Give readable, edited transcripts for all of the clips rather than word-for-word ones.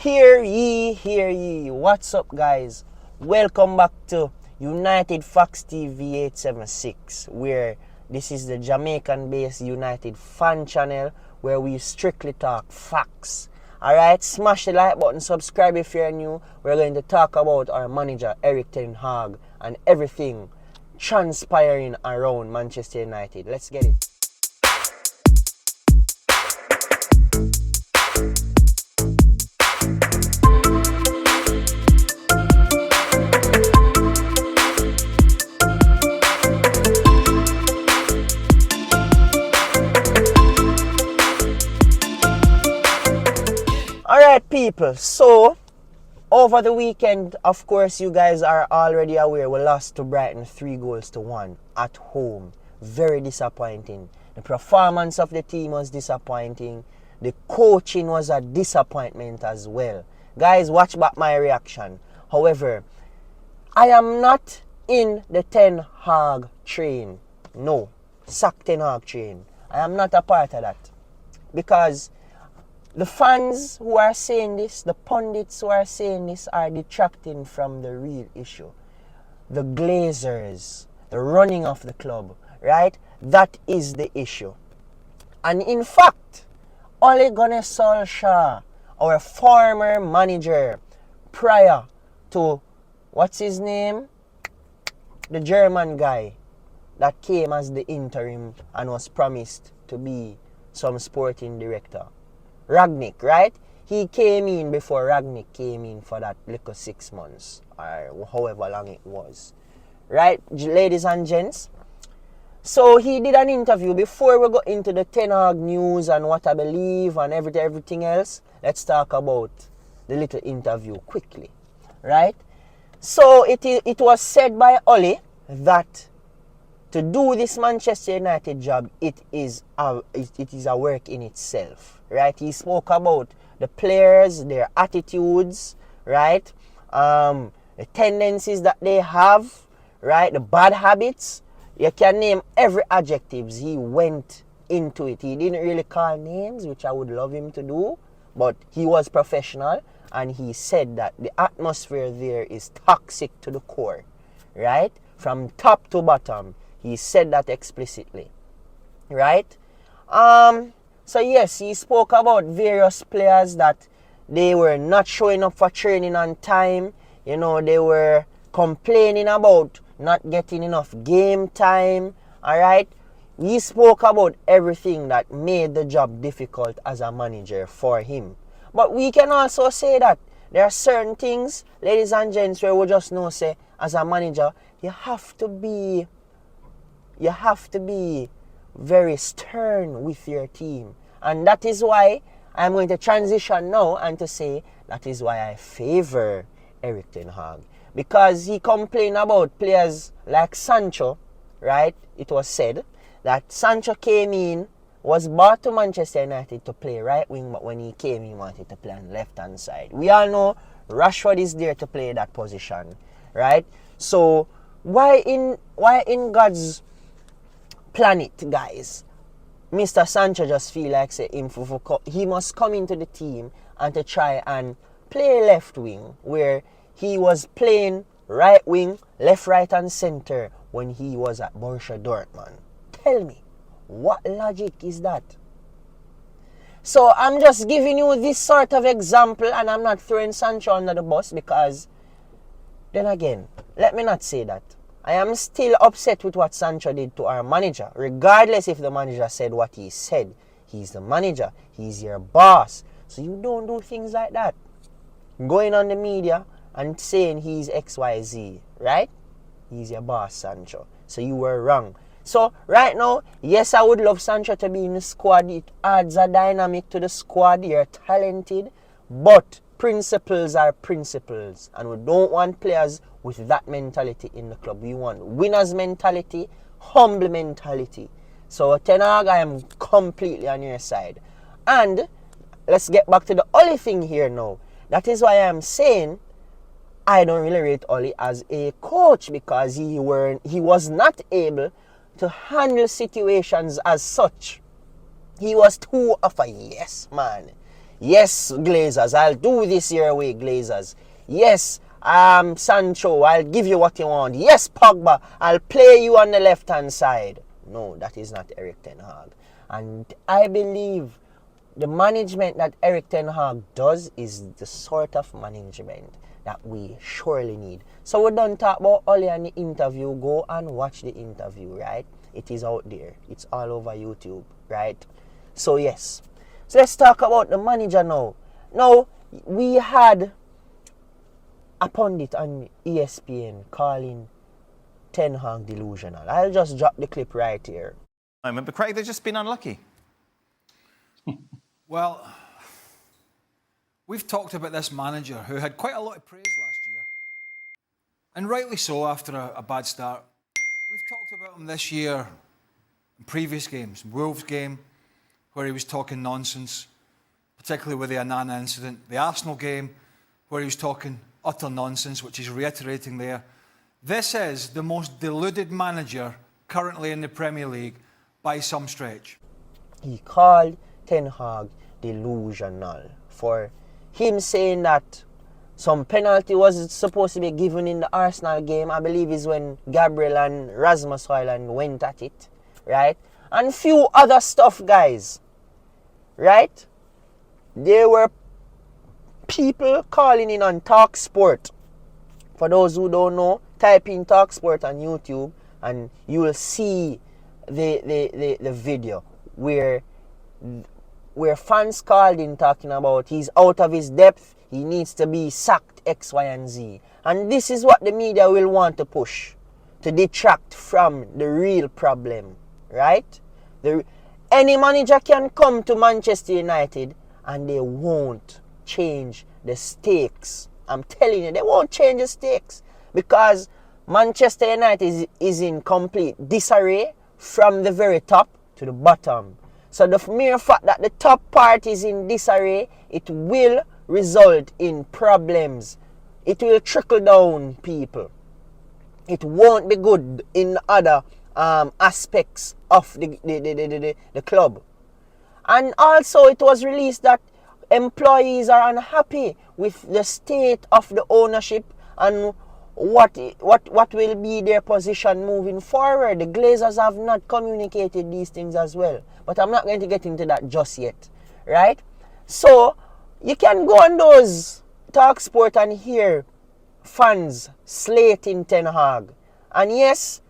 Hear ye. What's up, guys? Welcome back to United Facts TV 876, where this is the Jamaican-based United fan channel where we strictly talk facts. Alright, smash the like button, subscribe if you're new. We're going to talk about our manager, Erik ten Hag, and everything transpiring around Manchester United. Let's get it. Alright, people, so over the weekend, of course, you guys are already aware we lost to Brighton 3-1 at home. Very disappointing. The performance of the team was disappointing. The coaching was a disappointment as well. Guys, watch back my reaction. However, I am not in the Ten Hag train. No, sack Ten Hag train. I am not a part of that. Because the fans who are saying this, the pundits who are saying this are detracting from the real issue. The Glazers, the running of the club, right? That is the issue. And in fact, Ole Gunnar Solskjaer, our former manager, prior to, what's his name? The German guy that came as the interim and was promised to be some sporting director. Ragnick, right? He came in before Ragnick came in for that little 6 months or however long it was. Right, ladies and gents? So he did an interview. Before we go into the Ten Hag news and what I believe and everything else, let's talk about the little interview quickly. Right? So it was said by Ole that to do this Manchester United job, it is a work in itself. Right? He spoke about the players, their attitudes, right? The tendencies that they have, right? The bad habits. You can name every adjectives. He went into it. He didn't really call names, which I would love him to do, but he was professional and he said that the atmosphere there is toxic to the core, right? From top to bottom. He said that explicitly, right? So yes, he spoke about various players that they were not showing up for training on time. You know, they were complaining about not getting enough game time. Alright? He spoke about everything that made the job difficult as a manager for him. But we can also say that there are certain things, ladies and gents, where we just know, say, as a manager, you have to be very stern with your team. And that is why I'm going to transition now and to say that is why I favor Erik ten Hag. Because he complained about players like Sancho, right? It was said that Sancho came in, was brought to Manchester United to play right wing, but when he came, he wanted to play on left hand side. We all know Rashford is there to play that position, right? So why in God's planet, guys, Mr. Sancho just feel like say he must come into the team and to try and play left wing where he was playing right wing, left, right and center when he was at Borussia Dortmund. Tell me, what logic is that? So I'm just giving you this sort of example and I'm not throwing Sancho under the bus because then again, let me not say that. I am still upset with what Sancho did to our manager, regardless if the manager said what he said. He's the manager. He's your boss. So you don't do things like that. Going on the media and saying he's XYZ, right? He's your boss, Sancho. So you were wrong. So right now, yes, I would love Sancho to be in the squad. It adds a dynamic to the squad. You're talented. But principles are principles. And we don't want players with that mentality in the club. We want winners mentality, humble mentality. So Ten Hag, I am completely on your side. And let's get back to the Ole thing here now. That is why I'm saying I don't really rate Ole as a coach because he was not able to handle situations as such. He was too of a yes man. Yes, Glazers, I'll do this your way, Glazers. Yes, Sancho, I'll give you what you want. Yes, Pogba, I'll play you on the left-hand side. No, that is not Erik ten Hag. And I believe the management that Erik ten Hag does is the sort of management that we surely need. So we don't talk about Ole and the interview. Go and watch the interview, right? It is out there. It's all over YouTube, right? So yes. So let's talk about the manager now. Now, we had a pundit on ESPN calling Ten Hag delusional. I'll just drop the clip right here. But Craig, they've just been unlucky. Well, we've talked about this manager who had quite a lot of praise last year. And rightly so after a bad start. We've talked about him this year in previous games. Wolves game, where he was talking nonsense, particularly with the Anana incident. The Arsenal game, where he was talking utter nonsense, which he's reiterating there. This is the most deluded manager currently in the Premier League by some stretch. He called Ten Hag delusional for him saying that some penalty was supposed to be given in the Arsenal game. I believe is when Gabriel and Rasmus Højlund went at it, right? And few other stuff, guys, right? There were people calling in on TalkSport. For those who don't know, type in TalkSport on YouTube and you will see the video where fans called in talking about he's out of his depth, he needs to be sacked, X, Y, and Z. And this is what the media will want to push, to detract from the real problem, right? Any manager can come to Manchester United and they won't change the stakes. I'm telling you, they won't change the stakes because Manchester United is in complete disarray from the very top to the bottom. So the mere fact that the top part is in disarray, it will result in problems. It will trickle down people. It won't be good in other aspects of the club. And also it was released that employees are unhappy with the state of the ownership and what will be their position moving forward. The Glazers have not communicated these things as well. But I'm not going to get into that just yet. Right? So, you can go on those TalkSport and hear fans slating Ten Hag. And yes,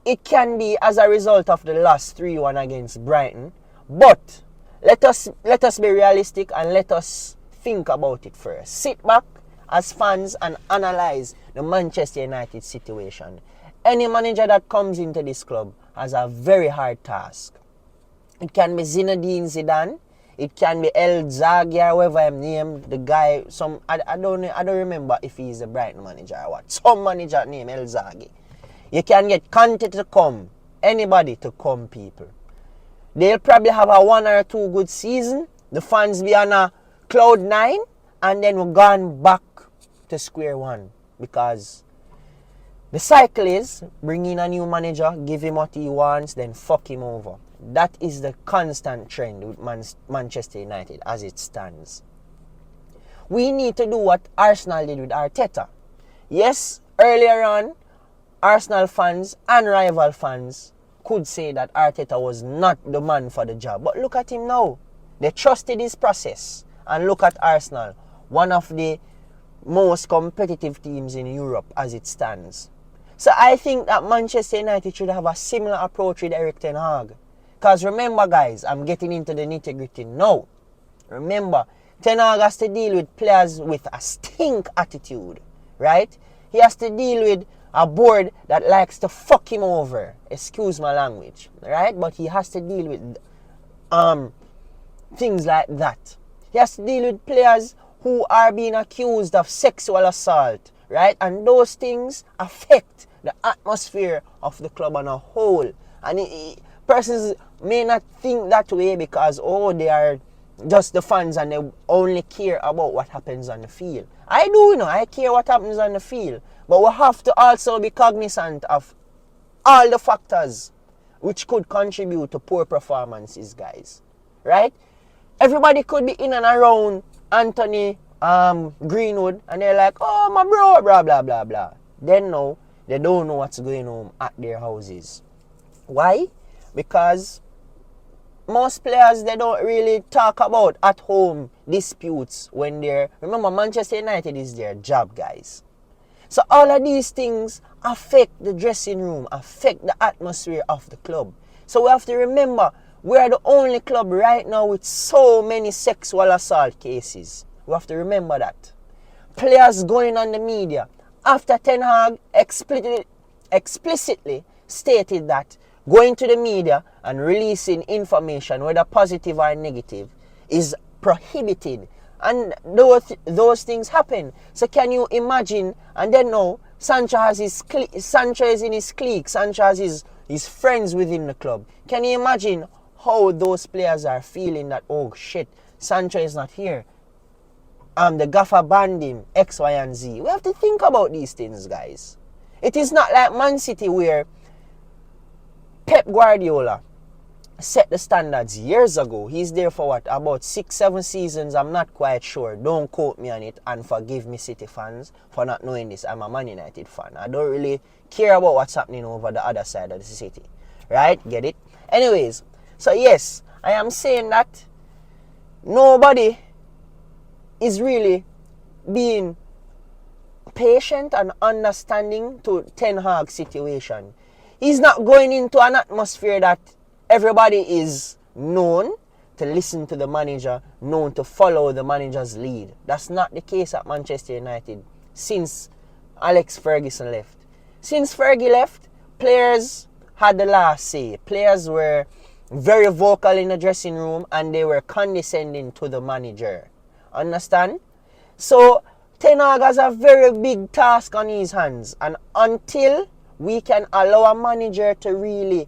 it can be as a result of the last 3-1 against Brighton. But let us be realistic and let us think about it first. Sit back as fans and analyze the Manchester United situation. Any manager that comes into this club has a very hard task. It can be Zinedine Zidane. It can be El Zaghi or whoever I'm named. The guy, I don't remember if he's a Brighton manager or what. Some manager named El Zaghi. You can get Conte to come. Anybody to come, people. They'll probably have a 1 or 2 good season. The fans be on a cloud 9. And then we're gone back to square one. Because the cycle is bring in a new manager, give him what he wants, then fuck him over. That is the constant trend with Manchester United as it stands. We need to do what Arsenal did with Arteta. Yes, earlier on, Arsenal fans and rival fans could say that Arteta was not the man for the job. But look at him now. They trusted his process. And look at Arsenal, one of the most competitive teams in Europe as it stands. So I think that Manchester United should have a similar approach with Erik ten Hag. Because remember, guys, I'm getting into the nitty-gritty now. Remember, Ten Hag has to deal with players with a stink attitude, right? He has to deal with a board that likes to fuck him over. Excuse my language, right? But he has to deal with things like that. He has to deal with players who are being accused of sexual assault, right? And those things affect the atmosphere of the club on a whole. And persons may not think that way because, they are just the fans and they only care about what happens on the field. I do, I care what happens on the field. But we have to also be cognizant of all the factors which could contribute to poor performances, guys. Right? Everybody could be in and around Anthony Greenwood, and they're like, oh, my bro, blah, blah, blah, blah. Then no, they don't know what's going on at their houses. Why? Because most players, they don't really talk about at home disputes when they're... Remember, Manchester United is their job, guys. So all of these things affect the dressing room, affect the atmosphere of the club. So we have to remember, we are the only club right now with so many sexual assault cases. We have to remember that. Players going on the media after Ten Hag explicitly stated that going to the media and releasing information, whether positive or negative, is prohibited. And those things happen. So can you imagine? And then now, Sancho is in his clique. Sancho has his friends within the club. Can you imagine how those players are feeling that, oh shit, Sancho is not here? The gaffer banned him, X, Y, and Z. We have to think about these things, guys. It is not like Man City where Pep Guardiola set the standards years ago. He's there for what? About 6-7 seasons. I'm not quite sure. Don't quote me on it, and forgive me, City fans, for not knowing this. I'm a Man United fan. I don't really care about what's happening over the other side of the city. Right? Get it? Anyways, so yes, I am saying that nobody is really being patient and understanding to Ten Hag's situation. He's not going into an atmosphere that everybody is known to listen to the manager, known to follow the manager's lead. That's not the case at Manchester United since Alex Ferguson left. Since Fergie left, players had the last say. Players were very vocal in the dressing room and they were condescending to the manager. Understand? So Ten Hag has a very big task on his hands, and until we can allow a manager to really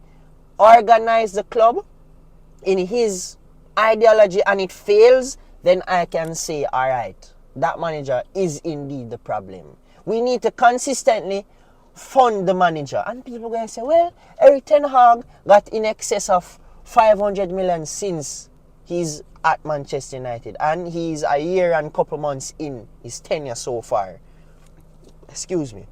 organize the club in his ideology and it fails, then I can say, alright, that manager is indeed the problem. We need to consistently fund the manager. And people are going to say, well, Erik Ten Hag got in excess of 500 million since he's at Manchester United, and he's a year and couple months in his tenure so far. Excuse me.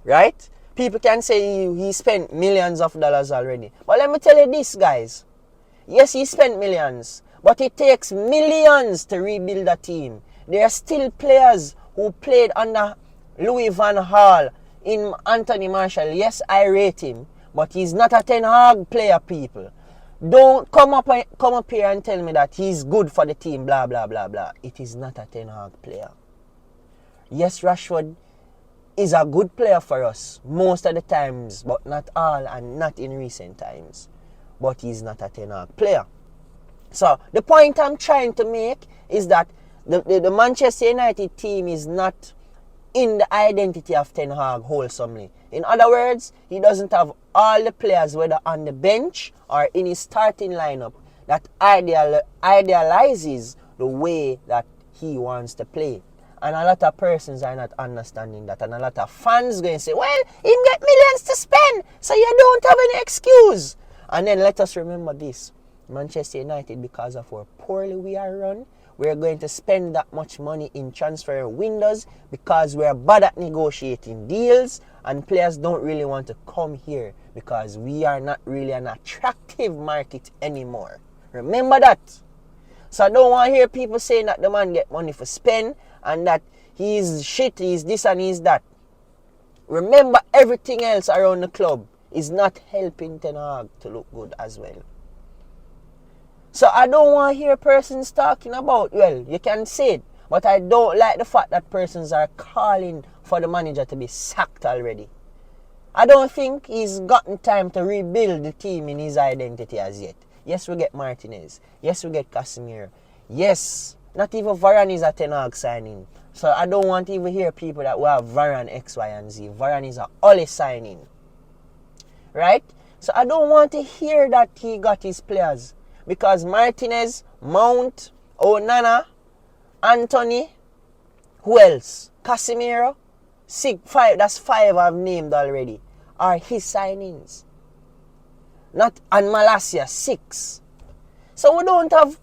Right? People can say he spent millions of dollars already. But let me tell you this, guys. Yes, he spent millions, but it takes millions to rebuild a team. There are still players who played under Louis van Gaal in Anthony Martial. Yes, I rate him, but he's not a Ten Hag player, people. Don't come up here and tell me that he's good for the team, blah, blah, blah, blah. It is not a Ten Hag player. Yes, Rashford is a good player for us most of the times, but not all and not in recent times. But he's not a Ten Hag player. So, the point I'm trying to make is that the Manchester United team is not in the identity of Ten Hag wholesomely. In other words, he doesn't have all the players, whether on the bench or in his starting lineup, that idealizes the way that he wants to play. And a lot of persons are not understanding that. And a lot of fans going to say, well, him get millions to spend, so you don't have any excuse. And then let us remember this. Manchester United, because of how poorly we are run, we're going to spend that much money in transfer windows because we're bad at negotiating deals, and players don't really want to come here because we are not really an attractive market anymore. Remember that. So I don't want to hear people saying that the man get money for spend and that he's shit, he's this and he's that. Remember, everything else around the club is not helping Ten Hag to look good as well. So I don't want to hear persons talking about, well, you can say it, but I don't like the fact that persons are calling for the manager to be sacked already. I don't think he's gotten time to rebuild the team in his identity as yet. Yes, we get Martinez. Yes, we get Casemiro. Yes, not even Varane is a Ten Hag signing. So I don't want to even hear people that will have Varane X, Y, and Z. Varane is a Ole signing. Right? So I don't want to hear that he got his players. Because Martinez, Mount, Onana, Anthony, who else? Casemiro, 5, that's 5 I've named already, are his signings. And Malacia, 6. So we don't have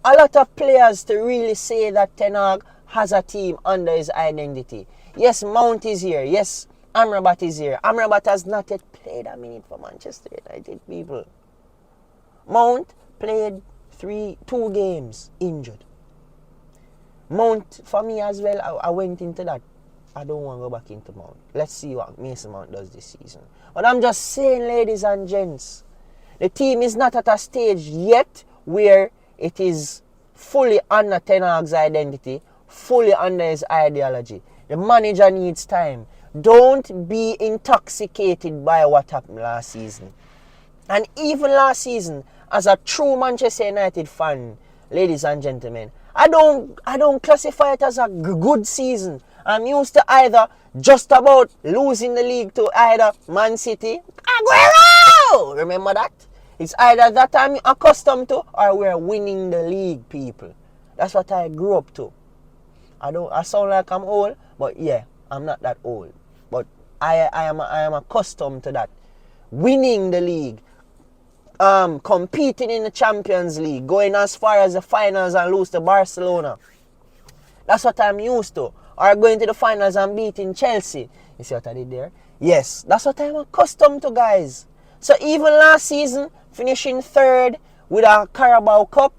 a lot of players to really say that Ten Hag has a team under his identity. Yes, Mount is here. Yes, Amrabat is here. Amrabat has not yet played a minute for Manchester United, people. Mount played 2 games injured. Mount, for me as well, I went into that. I don't want to go back into Mount. Let's see what Mason Mount does this season. But I'm just saying, ladies and gents, the team is not at a stage yet where it is fully under Ten Hag's identity, fully under his ideology. The manager needs time. Don't be intoxicated by what happened last season. And even last season, as a true Manchester United fan, ladies and gentlemen, I don't classify it as a good season. I'm used to either just about losing the league to either Man City, Aguero! Remember that? It's either that I'm accustomed to or we're winning the league, people. That's what I grew up to. I sound like I'm old, but yeah, I'm not that old. But I am accustomed to that. Winning the league. Competing in the Champions League. Going as far as the finals and lose to Barcelona. That's what I'm used to. Or going to the finals and beating Chelsea. You see what I did there? Yes, that's what I'm accustomed to, guys. So even last season, finishing 3rd with a Carabao Cup.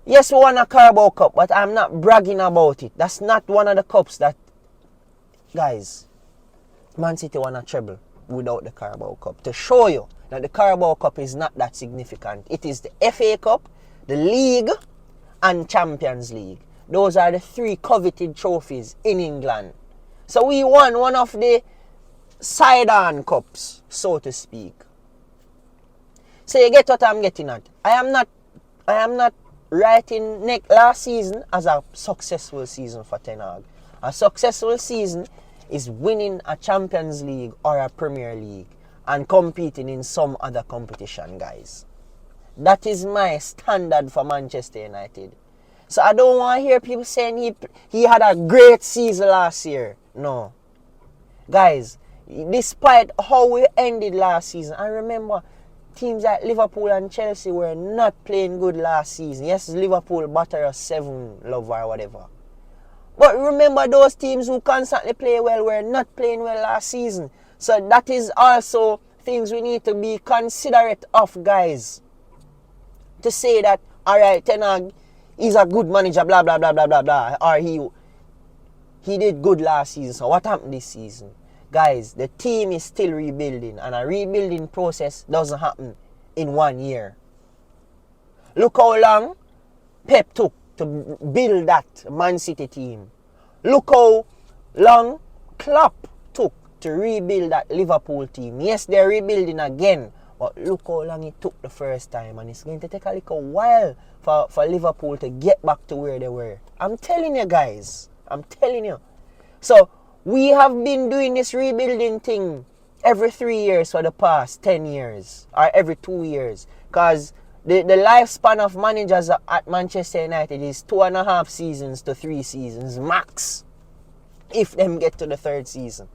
Yes, we won a Carabao Cup, but I'm not bragging about it. That's not one of the cups that, guys, Man City won a treble without the Carabao Cup. To show you that the Carabao Cup is not that significant. It is the FA Cup, the League, and Champions League. Those are the 3 coveted trophies in England. So we won one of the side-on cups, so to speak. So you get what I'm getting at. I am not writing last season as a successful season for Ten Hag. A successful season is winning a Champions League or a Premier League and competing in some other competition, guys. That is my standard for Manchester United. So I don't want to hear people saying he had a great season last year. No. Guys, despite how we ended last season, I remember teams like Liverpool and Chelsea were not playing good last season. Yes, Liverpool battered us 7-0 or whatever. But remember, those teams who constantly play well were not playing well last season. So that is also things we need to be considerate of, guys. To say that, alright, Ten Hag is a good manager, blah, blah, blah, blah, blah, blah. Or he did good last season. So what happened this season? Guys, the team is still rebuilding. And a rebuilding process doesn't happen in 1 year. Look how long Pep took to build that Man City team. Look how long Klopp took to rebuild that Liverpool team. Yes, they're rebuilding again. But look how long it took the first time. And it's going to take a little while for Liverpool to get back to where they were. I'm telling you, guys. I'm telling you. So, we have been doing this rebuilding thing every 3 years for the past 10 years. Or every 2 years. Because the lifespan of managers at Manchester United is 2.5 seasons to 3 seasons max. If them get to the 3rd season.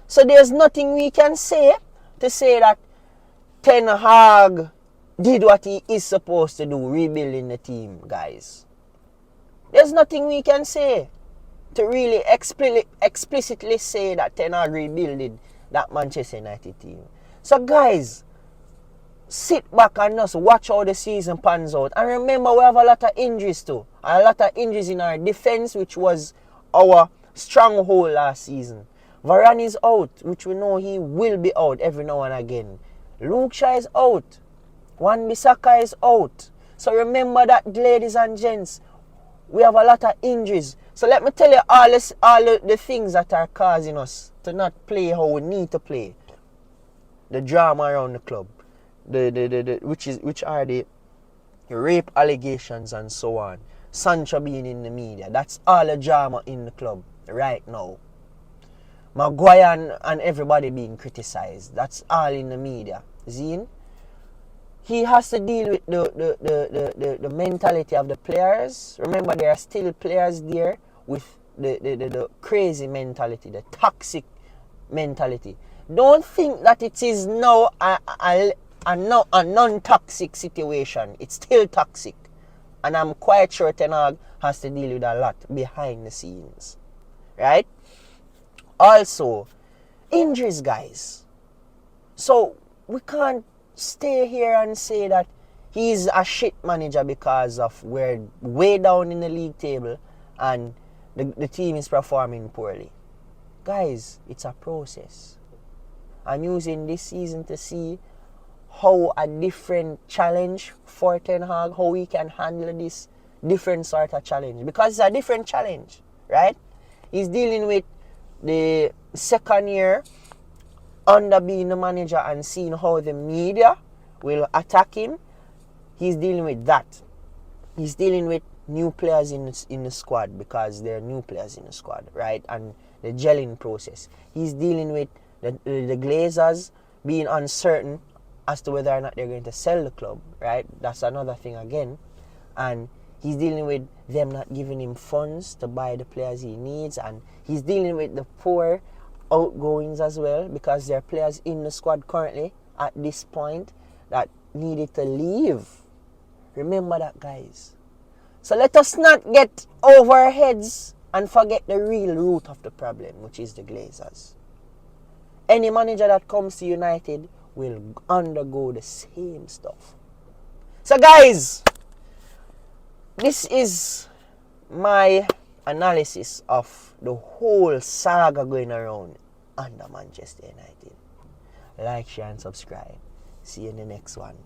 So, there's nothing we can say to say that Ten Hag did what he is supposed to do, rebuilding the team, guys. There's nothing we can say to really explicitly say that Ten Hag rebuilded that Manchester United team. So, guys, sit back and just watch how the season pans out. And remember, we have a lot of injuries too. A lot of injuries in our defense, which was our stronghold last season. Varane is out, which we know he will be out every now and again. Luke Shaw is out. Wan-Bissaka is out. So remember that, ladies and gents. We have a lot of injuries. So let me tell you all the things that are causing us to not play how we need to play. The drama around the club. Which are the rape allegations and so on. Sancho being in the media. That's all the drama in the club right now. Maguire and everybody being criticized. That's all in the media. Zine? He has to deal with the mentality of the players. Remember, there are still players there with the crazy mentality, the toxic mentality. Don't think that it is now a non-toxic situation. It's still toxic. And I'm quite sure Ten Hag has to deal with a lot behind the scenes. Right? Also, injuries, guys. So, we can't stay here and say that he's a shit manager because of we're way down in the league table and the team is performing poorly. Guys, it's a process. I'm using this season to see how a different challenge for Ten Hag, how he can handle this different sort of challenge. Because it's a different challenge, right? He's dealing with the second year under being the manager and seeing how the media will attack him. He's dealing with that. He's dealing with new players in the squad because there are new players in the squad, right? And the gelling process. He's dealing with the Glazers being uncertain as to whether or not they're going to sell the club, right? That's another thing again. And he's dealing with them not giving him funds to buy the players he needs. And he's dealing with the poor outgoings as well because there are players in the squad currently at this point that needed to leave. Remember that, guys. So let us not get over our heads and forget the real root of the problem, which is the Glazers. Any manager that comes to United will undergo the same stuff. So guys, this is my analysis of the whole saga going around under Manchester United. Like, share and subscribe. See you in the next one.